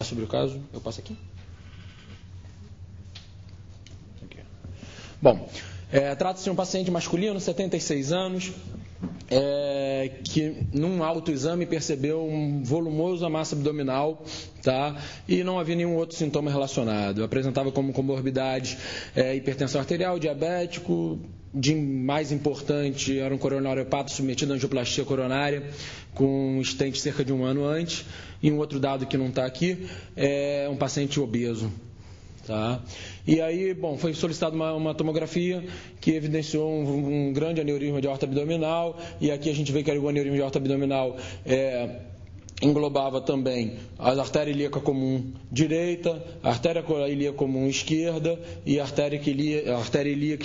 Sobre o caso, eu passo aqui. Bom, trata-se de um paciente masculino, 76 anos, que num autoexame percebeu um volumoso massa abdominal, tá? E não havia nenhum outro sintoma relacionado. Apresentava como comorbidades hipertensão arterial, diabético, de mais importante era um coronariopato submetido a angioplastia coronária com stent cerca de 1 ano antes. E um outro dado que não está aqui é um paciente obeso. Tá? E aí, bom, foi solicitada uma tomografia que evidenciou um grande aneurisma de aorta abdominal, e aqui a gente vê que o aneurisma de aorta abdominal englobava também a artéria ilíaca comum direita, a artéria ilíaca comum esquerda e a artéria ilíaca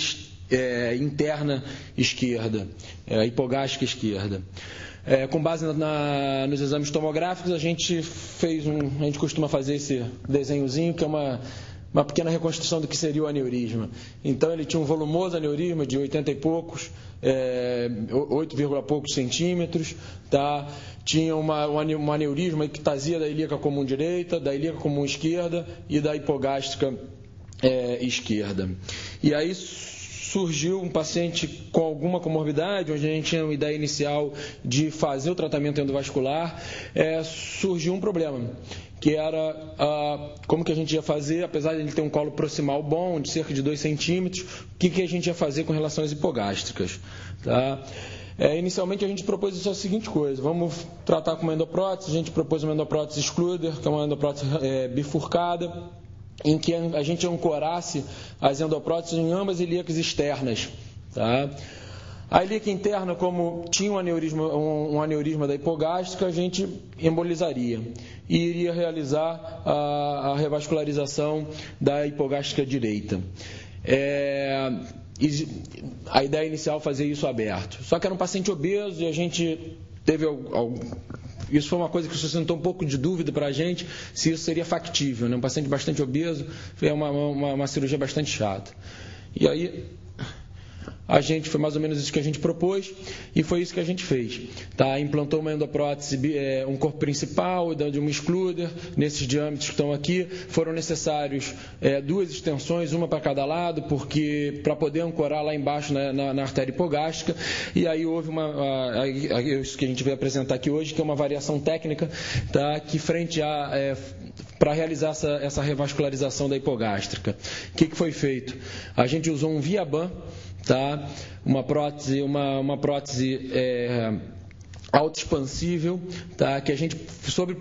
interna esquerda, a hipogástrica esquerda. Com base nos exames tomográficos, a gente costuma fazer esse desenhozinho, que é uma pequena reconstrução do que seria o aneurisma. Então, ele tinha um volumoso aneurisma de 80 e poucos, 8, poucos centímetros, tá? Tinha um aneurisma, ectasia da ilíaca comum direita, da ilíaca comum esquerda e da hipogástrica esquerda. E aí surgiu um paciente com alguma comorbidade, onde a gente tinha uma ideia inicial de fazer o tratamento endovascular, surgiu um problema, que era como que a gente ia fazer, apesar de ele ter um colo proximal bom, de cerca de 2 centímetros, o que a gente ia fazer com relação às hipogástricas. Tá? Inicialmente a gente propôs a seguinte coisa: vamos tratar com uma endoprótese. A gente propôs uma endoprótese excluder, que é uma endoprótese bifurcada, em que a gente ancorasse as endopróteses em ambas ilíacas externas. Tá? A ilíaca interna, como tinha um aneurisma da hipogástrica, a gente embolizaria e iria realizar a revascularização da hipogástrica direita. A ideia inicial é fazer isso aberto. Só que era um paciente obeso e a gente teve isso foi uma coisa que suscitou um pouco de dúvida para a gente, se isso seria factível, né? Um paciente bastante obeso, foi uma cirurgia bastante chata. E aí, foi mais ou menos isso que a gente propôs e foi isso que a gente fez. Tá? Implantou uma endoprótese, um corpo principal, de um excluder, nesses diâmetros que estão aqui. Foram necessários 2 extensões, uma para cada lado, para poder ancorar lá embaixo na artéria hipogástrica. E aí houve isso que a gente vai apresentar aqui hoje, que é uma variação técnica, tá? Que para realizar essa revascularização da hipogástrica. O que foi feito? A gente usou um Viaban, tá? Uma prótese autoexpansível, tá? Que a gente, sobre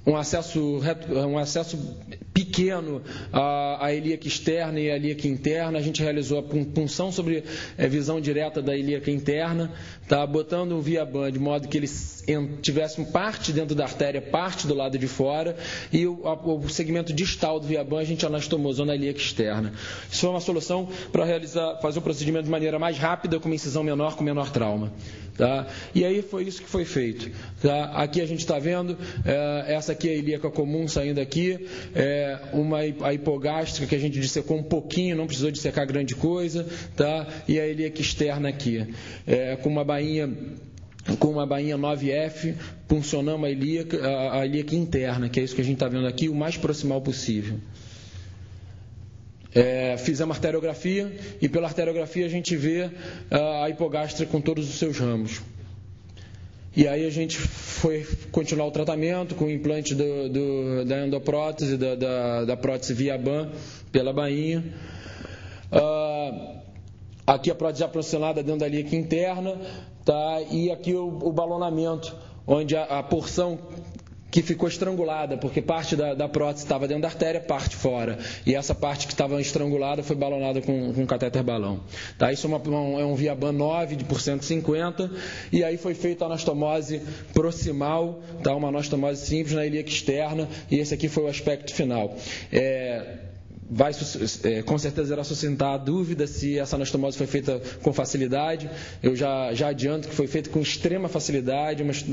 um acesso pequeno à ilíaca externa e à ilíaca interna, a gente realizou a punção sobre visão direta da ilíaca interna, tá? Botando um Viaban de modo que ele tivesse parte dentro da artéria, parte do lado de fora, e o segmento distal do Viaban a gente anastomosou na ilíaca externa. Isso foi uma solução para fazer o procedimento de maneira mais rápida, com uma incisão menor, com menor trauma. Tá? E aí foi isso que foi feito. Tá? Aqui a gente está vendo, essa aqui é a ilíaca comum saindo aqui, a hipogástrica que a gente dissecou um pouquinho, não precisou dissecar grande coisa, tá? E a ilíaca externa aqui, com uma bainha 9F, puncionamos a ilíaca interna, que é isso que a gente está vendo aqui, o mais proximal possível. Fizemos arteriografia e pela arteriografia a gente vê a hipogástrica com todos os seus ramos. E aí a gente foi continuar o tratamento com o implante da endoprótese, da prótese Viaban pela bainha. Aqui a prótese já posicionada dentro da ilíaca interna, tá? E aqui o balonamento, onde a porção que ficou estrangulada, porque parte da prótese estava dentro da artéria, parte fora. E essa parte que estava estrangulada foi balonada com um catéter balão. Tá? Isso é um Viaban 9 por 150, e aí foi feita a anastomose proximal, tá? Uma anastomose simples na ilíaca externa, e esse aqui foi o aspecto final. Com certeza irá sustentar a dúvida se essa anastomose foi feita com facilidade. Eu já adianto que foi feita com extrema facilidade, mas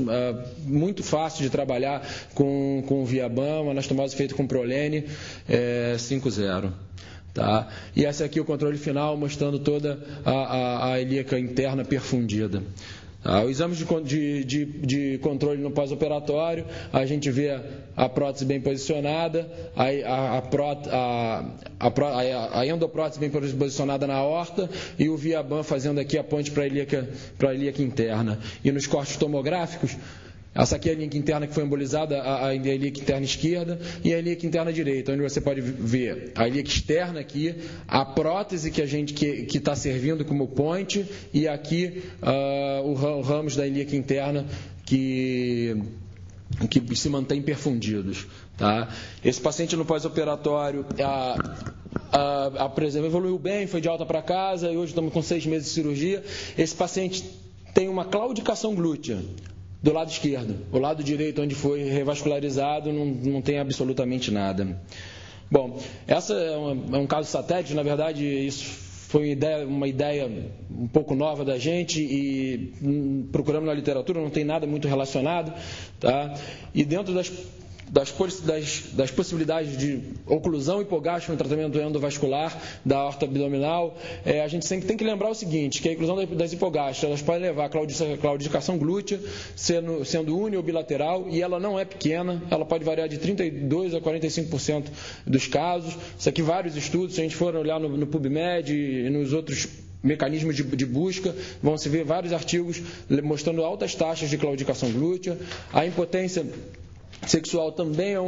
muito fácil de trabalhar com o Viaban, uma anastomose feita com Prolene 5.0. Tá? E esse aqui é o controle final, mostrando toda a ilíaca interna perfundida. O exame de controle no pós-operatório, a gente vê a prótese bem posicionada, a endoprótese bem posicionada na aorta e o Viaban fazendo aqui a ponte para a ilíaca interna. E nos cortes tomográficos, essa aqui é a ilíaca interna que foi embolizada, a ilíaca interna esquerda e a ilíaca interna direita, onde você pode ver a ilíaca externa aqui, a prótese que está servindo como ponte e aqui o ramos da ilíaca interna que se mantém perfundidos. Tá? Esse paciente no pós-operatório evoluiu bem, foi de alta para casa e hoje estamos com 6 meses de cirurgia. Esse paciente tem uma claudicação glútea do lado esquerdo. O lado direito, onde foi revascularizado, não tem absolutamente nada. Bom, essa é um caso satélite. Na verdade, isso foi uma ideia um pouco nova da gente e procuramos na literatura, não tem nada muito relacionado. Tá? E dentro das possibilidades de oclusão hipogástrica no tratamento endovascular da aorta abdominal, a gente sempre tem que lembrar o seguinte, que a oclusão das hipogástricas, elas podem levar a claudicação glútea, sendo uni ou bilateral, e ela não é pequena, ela pode variar de 32% a 45% dos casos. Isso aqui, vários estudos, se a gente for olhar no PubMed e nos outros mecanismos de busca, vão se ver vários artigos mostrando altas taxas de claudicação glútea. A impotência sexual também é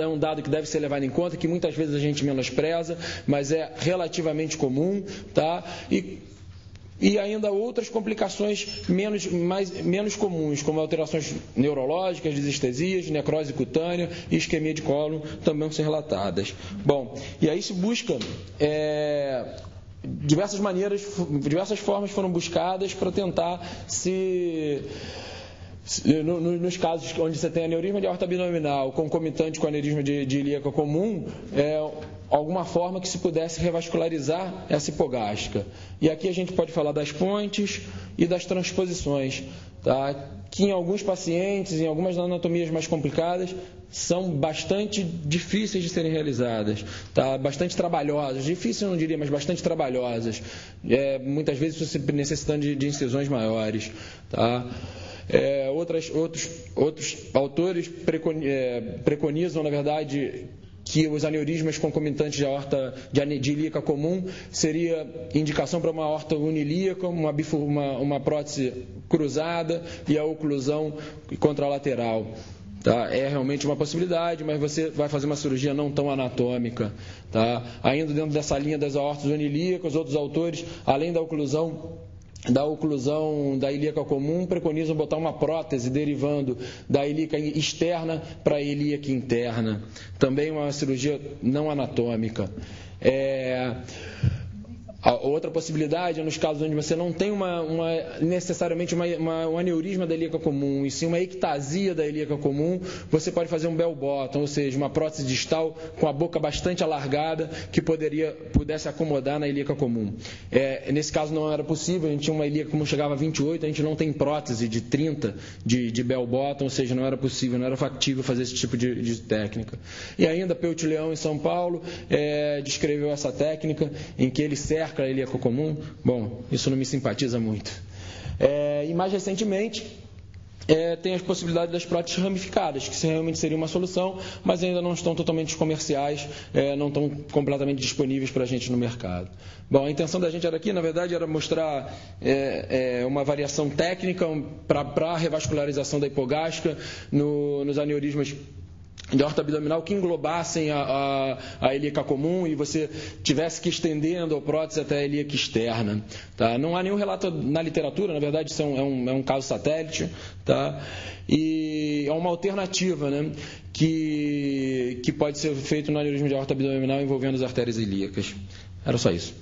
um dado que deve ser levado em conta, que muitas vezes a gente menospreza, mas é relativamente comum, tá? E ainda outras complicações menos comuns, como alterações neurológicas, disestesias, necrose cutânea e isquemia de cólon, também são relatadas. Bom, e aí se busca diversas formas foram buscadas para tentar nos casos onde você tem aneurisma de aorta abdominal concomitante com aneurisma de ilíaca comum, alguma forma que se pudesse revascularizar essa hipogástrica. E aqui a gente pode falar das pontes e das transposições, tá? Que em alguns pacientes, em algumas anatomias mais complicadas, são bastante difíceis de serem realizadas, tá? Bastante trabalhosas, difíceis eu não diria, mas bastante trabalhosas, muitas vezes você necessitando de incisões maiores, tá? Outros autores preconizam, na verdade, que os aneurismas concomitantes de aorta de ilíaca comum seria indicação para uma aorta unilíaca, uma prótese cruzada e a oclusão contralateral. Tá? É realmente uma possibilidade, mas você vai fazer uma cirurgia não tão anatômica. Tá? Ainda dentro dessa linha das aortas unilíacas, outros autores, além da oclusão da ilíaca comum, preconizam botar uma prótese derivando da ilíaca externa para a ilíaca interna. Também uma cirurgia não anatômica. A outra possibilidade é nos casos onde você não tem necessariamente um aneurisma da ilíaca comum, e sim uma ectasia da ilíaca comum, você pode fazer um bell bottom, ou seja, uma prótese distal com a boca bastante alargada que pudesse acomodar na ilíaca comum. Nesse caso não era possível, a gente tinha uma ilíaca comum que chegava a 28, a gente não tem prótese de 30 de bell bottom, ou seja, não era possível, não era factível fazer esse tipo de técnica. E ainda Peuty Leão, em São Paulo, descreveu essa técnica em que ele cerca a ilíaca comum. Bom, isso não me simpatiza muito. E mais recentemente, tem as possibilidades das próteses ramificadas, que realmente seria uma solução, mas ainda não estão totalmente comerciais, não estão completamente disponíveis para a gente no mercado. Bom, a intenção da gente aqui, na verdade, era mostrar uma variação técnica para a revascularização da hipogástrica nos aneurismas de aorta abdominal que englobassem a ilíaca comum e você tivesse que ir estendendo a prótese até a ilíaca externa. Tá? Não há nenhum relato na literatura, na verdade isso é um caso satélite, tá? E é uma alternativa, né, que pode ser feito no aneurisma de aorta abdominal envolvendo as artérias ilíacas. Era só isso.